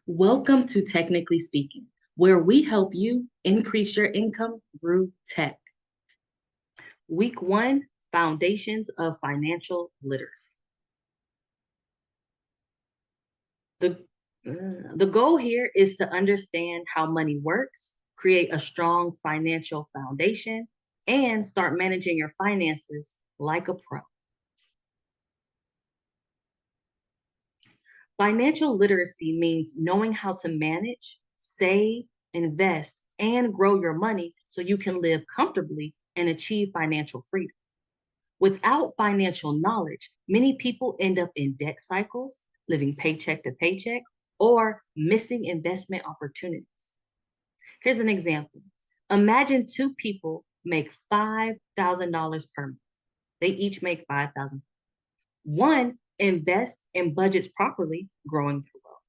Welcome to Technically Speaking, where we help you increase your income through tech. Week 1, Foundations of Financial Literacy. The, the goal here is to understand how money works, create a strong financial foundation, and start managing your finances like a pro. Financial literacy means knowing how to manage, save, invest, and grow your money so you can live comfortably and achieve financial freedom. Without financial knowledge, many people end up in debt cycles, living paycheck to paycheck, or missing investment opportunities. Here's an example. Imagine two people make $5,000 per month. They each make $5,000. One invests and budgets properly, growing their wealth.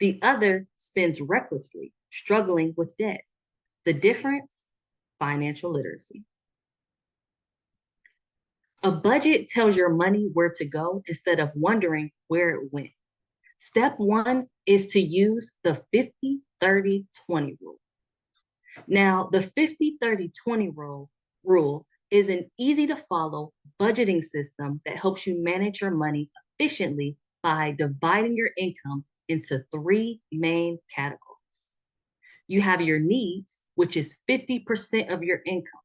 The other spends recklessly, struggling with debt. The difference? Financial literacy. A budget tells your money where to go instead of wondering where it went. Step 1 is to use the 50-30-20 rule. Now, the 50-30-20 rule is an easy to follow budgeting system that helps you manage your money efficiently by dividing your income into 3 main categories. You have your needs, which is 50% of your income.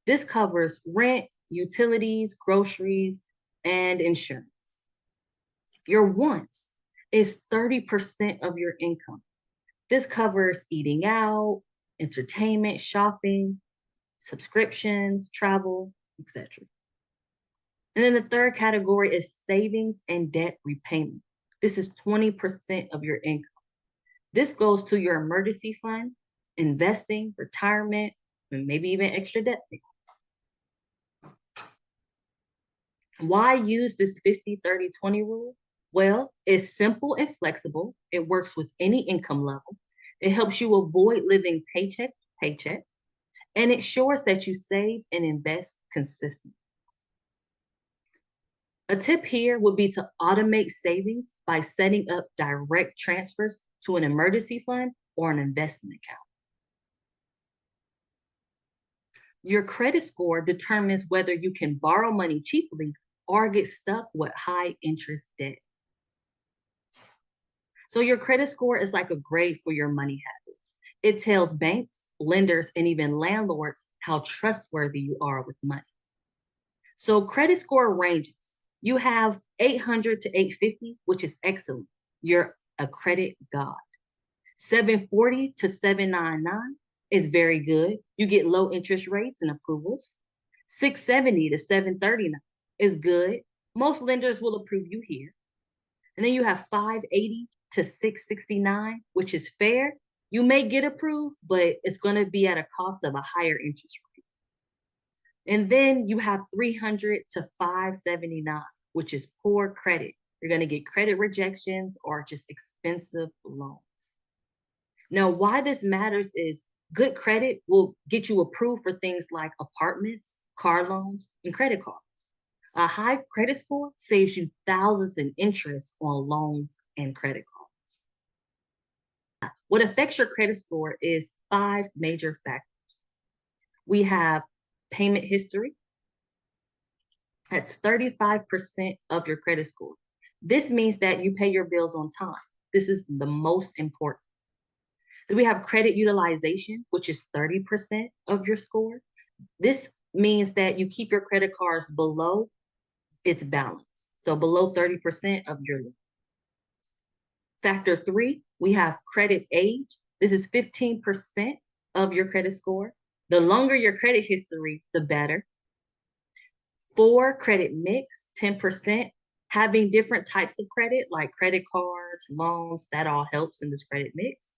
This covers rent, utilities, groceries, and insurance. Your wants is 30% of your income. This covers eating out, entertainment, shopping, subscriptions, travel, etc. And then the third category is savings and debt repayment. This is 20% of your income. This goes to your emergency fund, investing, retirement, and maybe even extra debt. Why use this 50-30-20 rule? Well, it's simple and flexible. It works with any income level. It helps you avoid living paycheck to paycheck. And it ensures that you save and invest consistently. A tip here would be to automate savings by setting up direct transfers to an emergency fund or an investment account. Your credit score determines whether you can borrow money cheaply or get stuck with high interest debt. So your credit score is like a grade for your money habits. It tells banks, lenders, and even landlords how trustworthy you are with money. So credit score ranges. You have 800 to 850, which is excellent. You're a credit god. 740 to 799 is very good. You get low interest rates and approvals. 670 to 739 is good. Most lenders will approve you here. And then you have 580 to 669, which is fair. You may get approved, but it's going to be at a cost of a higher interest rate. And then you have 300 to 579, which is poor credit. You're going to get credit rejections or just expensive loans. Now, why this matters is good credit will get you approved for things like apartments, car loans, and credit cards. A high credit score saves you thousands in interest on loans and credit cards. What affects your credit score is 5 major factors. We have payment history. That's 35% of your credit score. This means that you pay your bills on time. This is the most important. Then we have credit utilization, which is 30% of your score. This means that you keep your credit cards below its balance, so below 30% of your limit. Factor 3, we have credit age. This is 15% of your credit score. The longer your credit history, the better. 4, credit mix, 10%. Having different types of credit, like credit cards, loans, that all helps in this credit mix.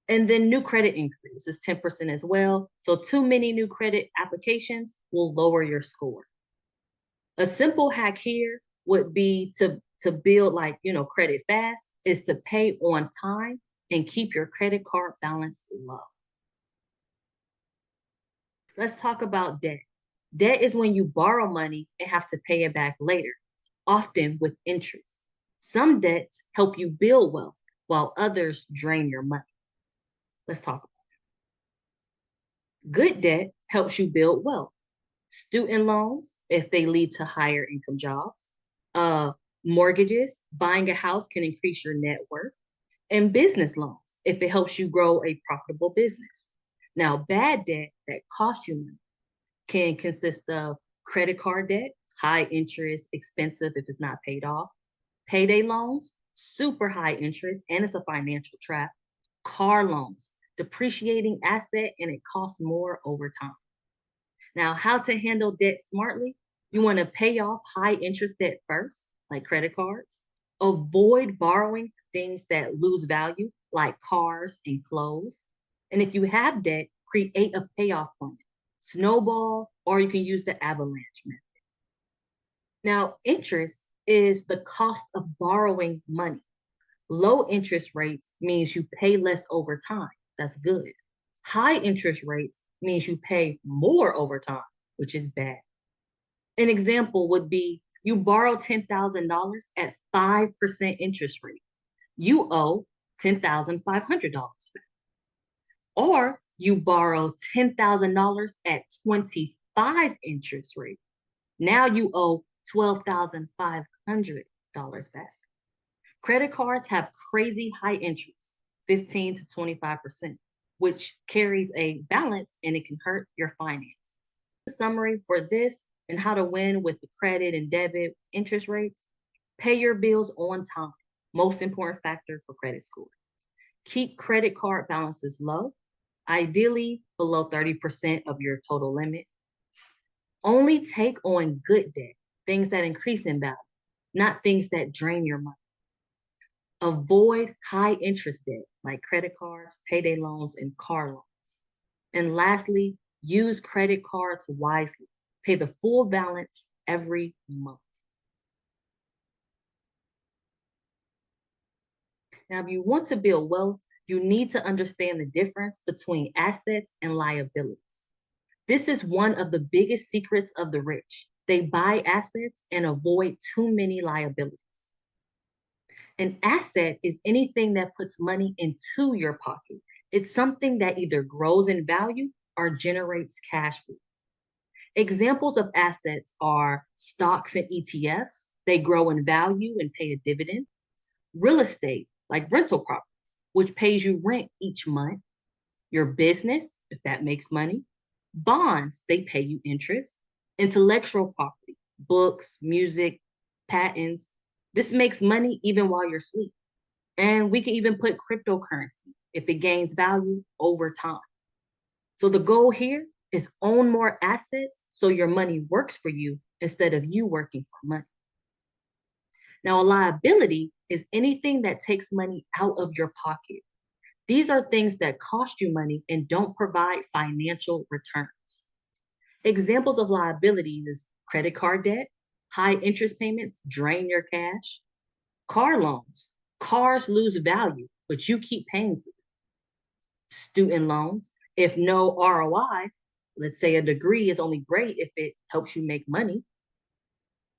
And then new credit increase is 10% as well. So too many new credit applications will lower your score. A simple hack here would be to build credit fast, is to pay on time and keep your credit card balance low. Let's talk about debt. Debt is when you borrow money and have to pay it back later, often with interest. Some debts help you build wealth, while others drain your money. Let's talk about it. Good debt helps you build wealth. Student loans, if they lead to higher income jobs. Uh, Mortgages, buying a house can increase your net worth. And business loans, if it helps you grow a profitable business. Now, bad debt that costs you money can consist of credit card debt, high interest, expensive if it's not paid off. Payday loans, super high interest, and it's a financial trap. Car loans, depreciating asset, and it costs more over time. Now, how to handle debt smartly? You want to pay off high interest debt first, like credit cards. Avoid borrowing things that lose value, like cars and clothes. And if you have debt, create a payoff plan, snowball, or you can use the avalanche method. Now, interest is the cost of borrowing money. Low interest rates means you pay less over time. That's good. High interest rates means you pay more over time, which is bad. An example would be you borrow $10,000 at 5% interest rate. You owe $10,500 back. Or you borrow $10,000 at 25 interest rate. Now you owe $12,500 back. Credit cards have crazy high interest, 15 to 25%, which carries a balance and it can hurt your finances. The summary for this and how to win with the credit and debit interest rates: pay your bills on time, most important factor for credit score. Keep credit card balances low, ideally below 30% of your total limit. Only take on good debt, things that increase in value, not things that drain your money. Avoid high interest debt like credit cards, payday loans, and car loans. And lastly, use credit cards wisely. Pay the full balance every month. Now, if you want to build wealth, you need to understand the difference between assets and liabilities. This is one of the biggest secrets of the rich. They buy assets and avoid too many liabilities. An asset is anything that puts money into your pocket. It's something that either grows in value or generates cash flow. Examples of assets are stocks and ETFs. They grow in value and pay a dividend. Real estate, like rental properties, which pays you rent each month. Your business, if that makes money. Bonds, they pay you interest. Intellectual property, books, music, patents. This makes money even while you're asleep. And we can even put cryptocurrency if it gains value over time. So the goal here is own more assets so your money works for you instead of you working for money. Now, a liability is anything that takes money out of your pocket. These are things that cost you money and don't provide financial returns. Examples of liabilities is credit card debt, high interest payments drain your cash, car loans, cars lose value, but you keep paying for them. Student loans, if no ROI, let's say a degree is only great if it helps you make money.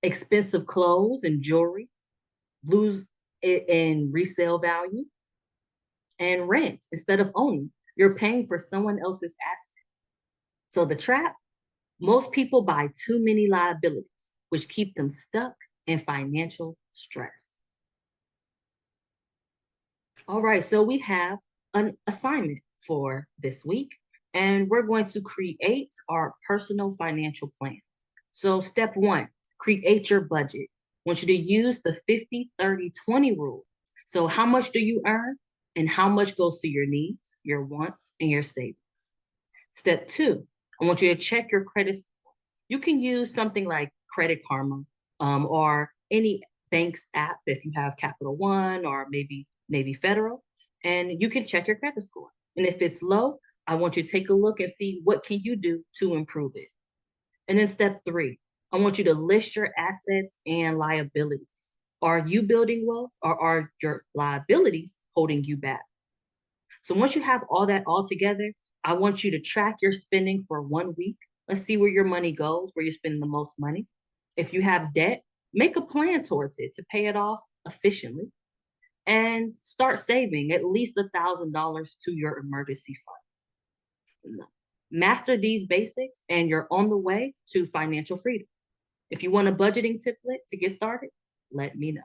Expensive clothes and jewelry lose it in resale value. And rent, instead of owning, you're paying for someone else's asset. So the trap: most people buy too many liabilities, which keep them stuck in financial stress. All right, so we have an assignment for this week, and we're going to create our personal financial plan. So, step one, create your budget. I want you to use the 50-30-20 rule. So, how much do you earn, and how much goes to your needs, your wants, and your savings? Step two, I want you to check your credit score. You can use something like Credit Karma, or any bank's app if you have Capital One or maybe Navy Federal, and you can check your credit score. And if it's low, I want you to take a look and see what can you do to improve it. And then step three, I want you to list your assets and liabilities. Are you building wealth, or are your liabilities holding you back? So once you have all that all together, I want you to track your spending for 1 week. Let's see where your money goes, where you're spending the most money. If you have debt, make a plan towards it to pay it off efficiently. and start saving at least $1,000 to your emergency fund. Master these basics, and you're on the way to financial freedom. If you want a budgeting template to get started, let me know.